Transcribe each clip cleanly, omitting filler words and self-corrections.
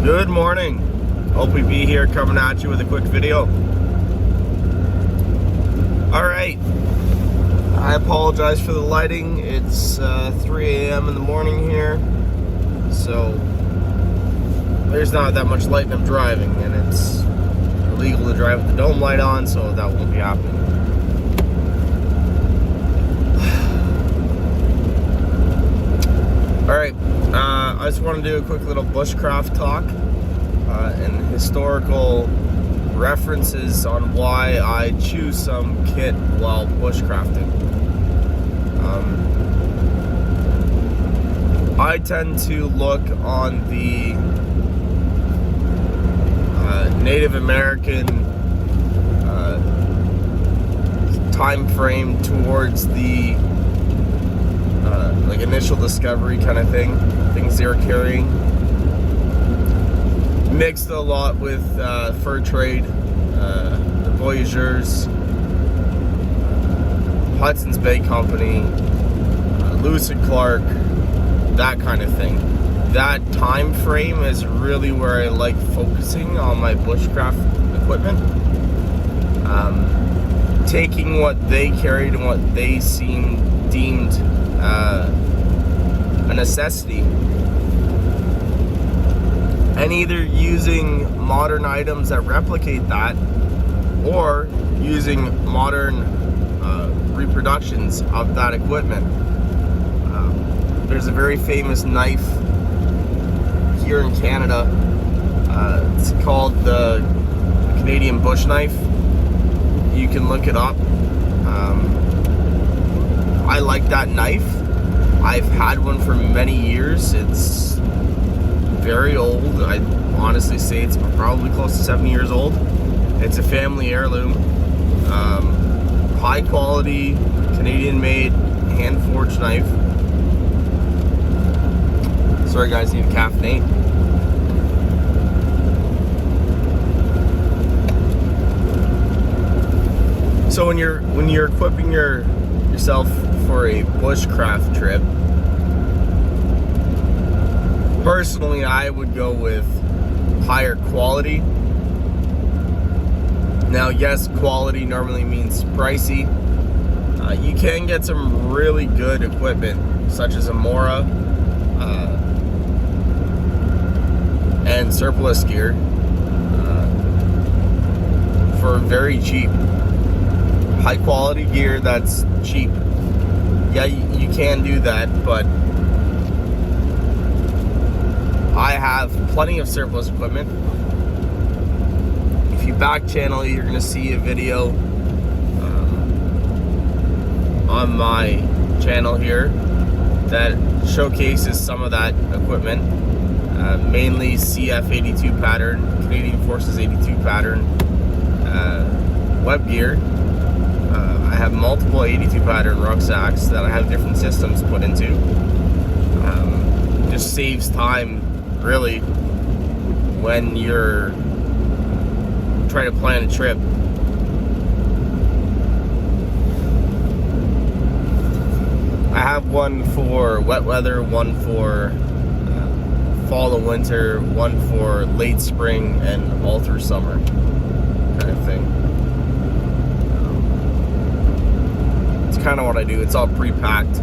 Good morning. OPB here, coming at you with a quick video. Alright, I apologize for the lighting. It's 3 a.m. in the morning here, so there's not that much light and I'm driving, and it's illegal to drive with the dome light on, so that won't be happening. Alright, I just want to do a quick little bushcraft talk and historical references on why I choose some kit while bushcrafting. I tend to look on the Native American time frame towards the like initial discovery kind of thing, things they were carrying, mixed a lot with fur trade, the voyageurs, Hudson's Bay Company, Lewis and Clark, that kind of thing. That time frame is really where I like focusing on my bushcraft equipment, taking what they carried and what they deemed a necessity, and either using modern items that replicate that, or using modern reproductions of that equipment. There's a very famous knife here in Canada. It's called the Canadian bush knife. You can look it up. I like that knife. I've had one for many years. It's very old. I'd honestly say it's probably close to 70 years old. It's a family heirloom. High quality, Canadian made, hand forged knife. Sorry guys, need a caffeinate. So when you're equipping yourself for a bushcraft trip, personally I would go with higher quality. Now yes, quality normally means pricey. You can get some really good equipment such as a Mora and surplus gear for very cheap. High quality gear that's cheap. Yeah, you can do that, but I have plenty of surplus equipment. If you back channel, you're going to see a video on my channel here that showcases some of that equipment, mainly CF82 pattern, Canadian Forces 82 pattern web gear. I have multiple 82 pattern rucksacks that I have different systems put into. Just saves time, really, when you're trying to plan a trip. I have one for wet weather, one for fall and winter, one for late spring and all through summer kind of thing. Kind of what I do. It's all pre-packed,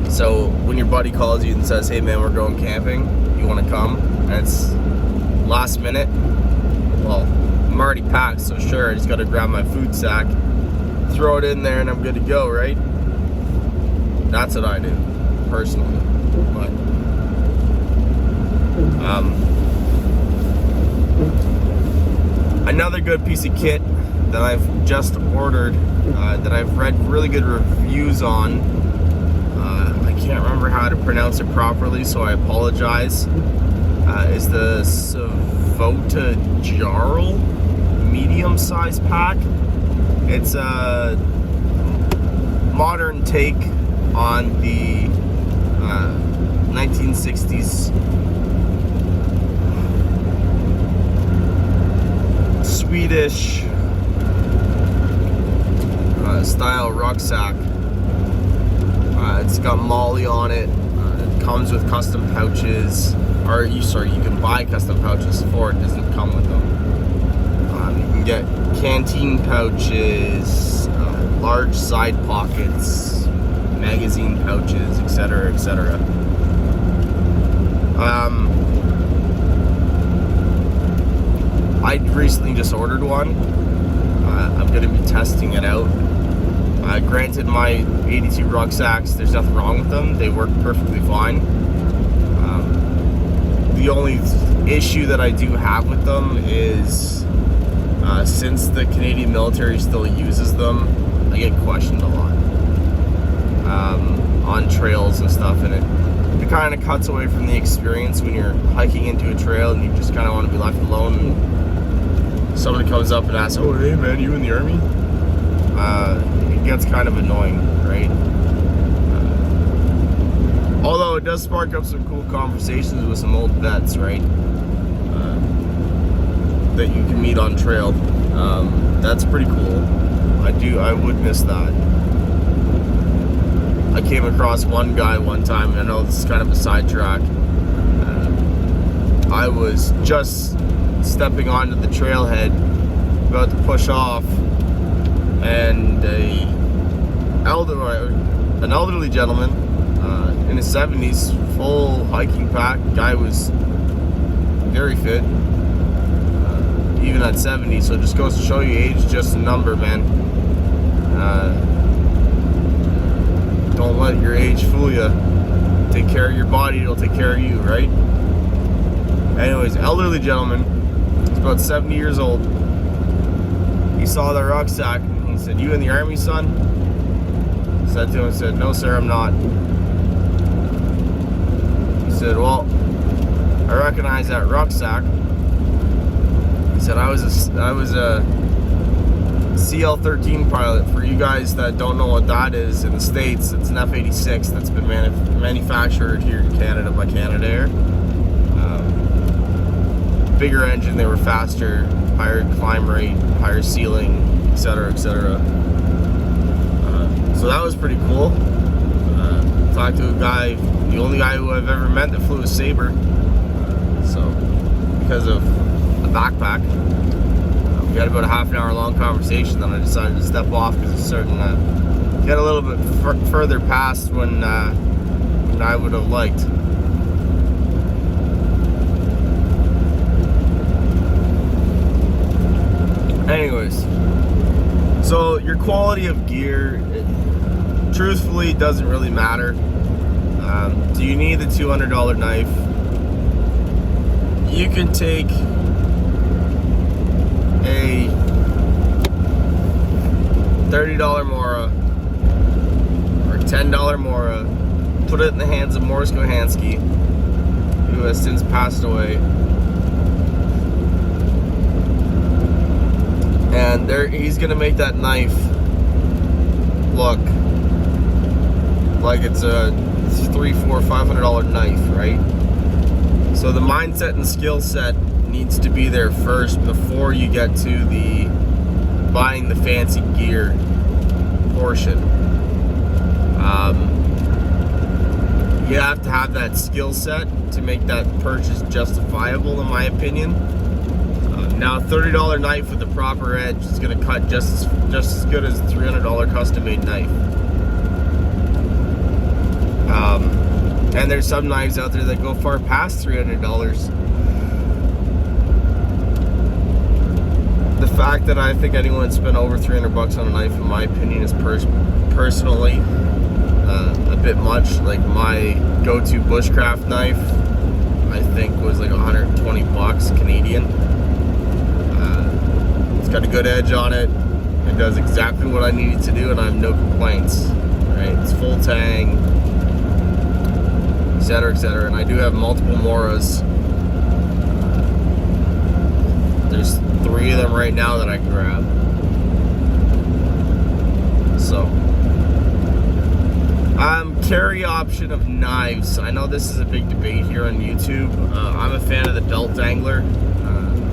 so when your buddy calls you and says, hey man, we're going camping, you want to come, and it's last minute, well, I'm already packed, so sure, I just got to grab my food sack, throw it in there, and I'm good to go, right? That's what I do personally. But another good piece of kit that I've just ordered, that I've read really good reviews on. I can't remember how to pronounce it properly, so I apologize. Is the Savota Jarl medium-sized pack. It's a modern take on the 1960s Swedish style rucksack. It's got Molly on it, comes with custom pouches, or you can buy custom pouches for it. Doesn't come with them. You can get canteen pouches, large side pockets, magazine pouches, etc., etc. I recently just ordered one. I'm going to be testing it out. Granted, my 82 rucksacks, there's nothing wrong with them. They work perfectly fine. The only issue that I do have with them is since the Canadian military still uses them, I get questioned a lot on trails and stuff, and it kind of cuts away from the experience when you're hiking into a trail and you just kind of want to be left alone, and somebody comes up and asks, "Oh, hey man, you in the army?" It gets kind of annoying, right? Although it does spark up some cool conversations with some old vets, right? That you can meet on trail. That's pretty cool. I would miss that. I came across one guy one time, and I know this is kind of a sidetrack. I was just stepping onto the trailhead, about to push off, and an elderly gentleman in his 70s, full hiking pack. Guy was very fit, even at 70. So it just goes to show you, age is just a number, man. Don't let your age fool you. Take care of your body, it'll take care of you, right? Anyways, elderly gentleman, he's about 70 years old. He saw the rucksack and he said, "You in the army, son?" I said to him, I said, "No sir, I'm not." He said, "Well, I recognize that rucksack." He said, I was a CL-13 pilot. For you guys that don't know what that is, in the States, it's an F-86 that's been manufactured here in Canada by Canadair. Bigger engine, they were faster, higher climb rate, higher ceiling, etc., etc. So that was pretty cool. Talked to a guy, the only guy who I've ever met that flew a Sabre. So, because of the backpack. We had about a half an hour long conversation, then I decided to step off because it's starting to get a little bit further past when I would have liked. Anyways, so your quality of gear, truthfully, doesn't really matter. Do you need the $200 knife? You can take a $30 Mora or $10 Mora, put it in the hands of Morris Kohansky, who has since passed away, and he's gonna make that knife look like it's a $300, $400, $500 knife, right? So the mindset and skill set needs to be there first before you get to the buying the fancy gear portion. You have to have that skill set to make that purchase justifiable, in my opinion. Now, a $30 knife with the proper edge is going to cut just as good as a $300 custom-made knife. And there's some knives out there that go far past $300. The fact that I think anyone would spend over $300 on a knife, in my opinion, is personally a bit much. Like my go-to Bushcraft knife, I think was like $120 Canadian. It's got a good edge on it. It does exactly what I need it to do, and I have no complaints. Right? It's full tang, etc., etc. And I do have multiple Moras. There's 3 of them right now that I can grab. So, carry option of knives. I know this is a big debate here on YouTube. I'm a fan of the belt dangler.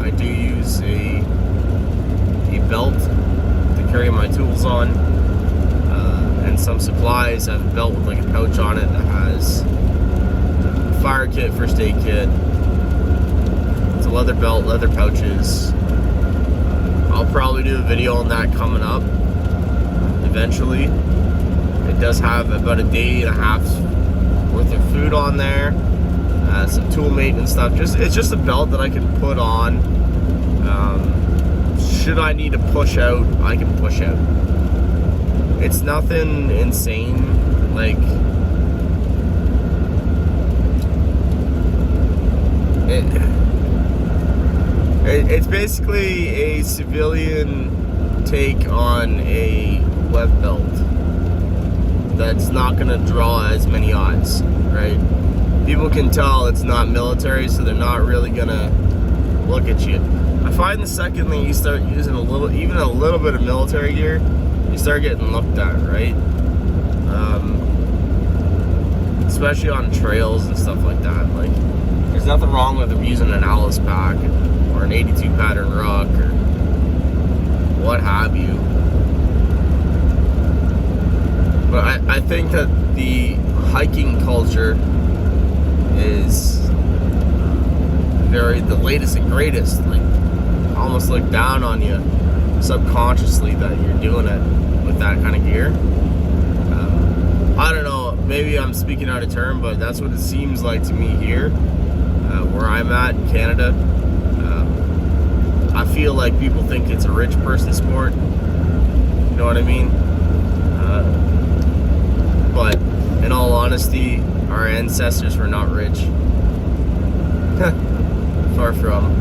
I do use a belt to carry my tools on, and some supplies. I have a belt with like a pouch on it that has fire kit, first aid kit. It's a leather belt, leather pouches. I'll probably do a video on that coming up eventually. It does have about a day and a half's worth of food on there. Some tool maintenance stuff. It's just a belt that I can put on. Should I need to push out, I can push out. It's nothing insane. Like, it's basically a civilian take on a web belt that's not going to draw as many eyes, right? People can tell it's not military, so they're not really going to look at you. I find the second that you start using even a little bit of military gear, you start getting looked at, right? Especially on trails and stuff like that. Like, there's nothing wrong with them using an Alice pack or an 82 pattern ruck or what have you. But I think that the hiking culture is the latest and greatest. Like, almost look down on you subconsciously that you're doing it with that kind of gear. I don't know, maybe I'm speaking out of turn, but that's what it seems like to me here, where I'm at in Canada. I feel like people think it's a rich person sport, you know what I mean? But in all honesty, our ancestors were not rich. Far from.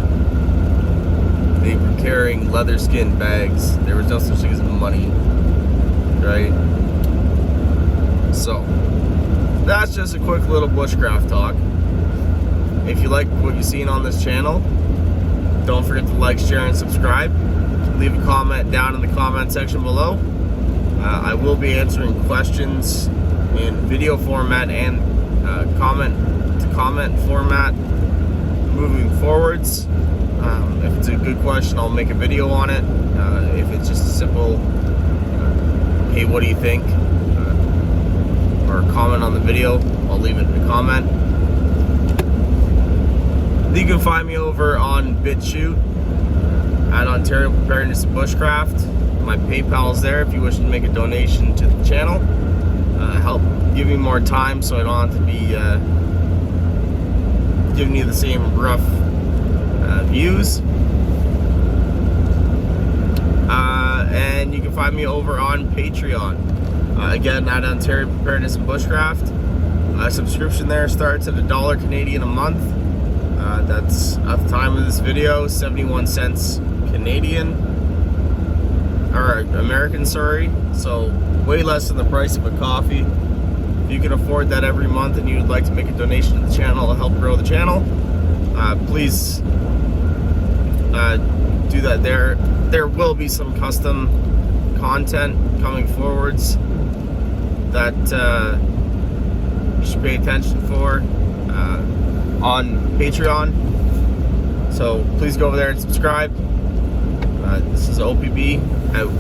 They were carrying leather skin bags. There was no such thing as money, right? So, that's just a quick little bushcraft talk. If you like what you've seen on this channel, don't forget to like, share, and subscribe. Leave a comment down in the comment section below. I will be answering questions in video format and comment format moving forwards. If it's a good question, I'll make a video on it. If it's just a simple, hey, what do you think? Or comment on the video, I'll leave it in the comment. You can find me over on BitChute at Ontario Preparedness and Bushcraft. My PayPal's there if you wish to make a donation to the channel. Help give me more time so I don't have to be giving you the same rough views. And you can find me over on Patreon. Again, at Ontario Preparedness and Bushcraft. Subscription there starts at $1 Canadian a month. That's at the time of this video, 71 cents Canadian, or American, sorry. So way less than the price of a coffee. If you can afford that every month and you would like to make a donation to the channel to help grow the channel, please do that there. There will be some custom content coming forwards that you should pay attention for on Patreon. So please go over there and subscribe. This is OPB out.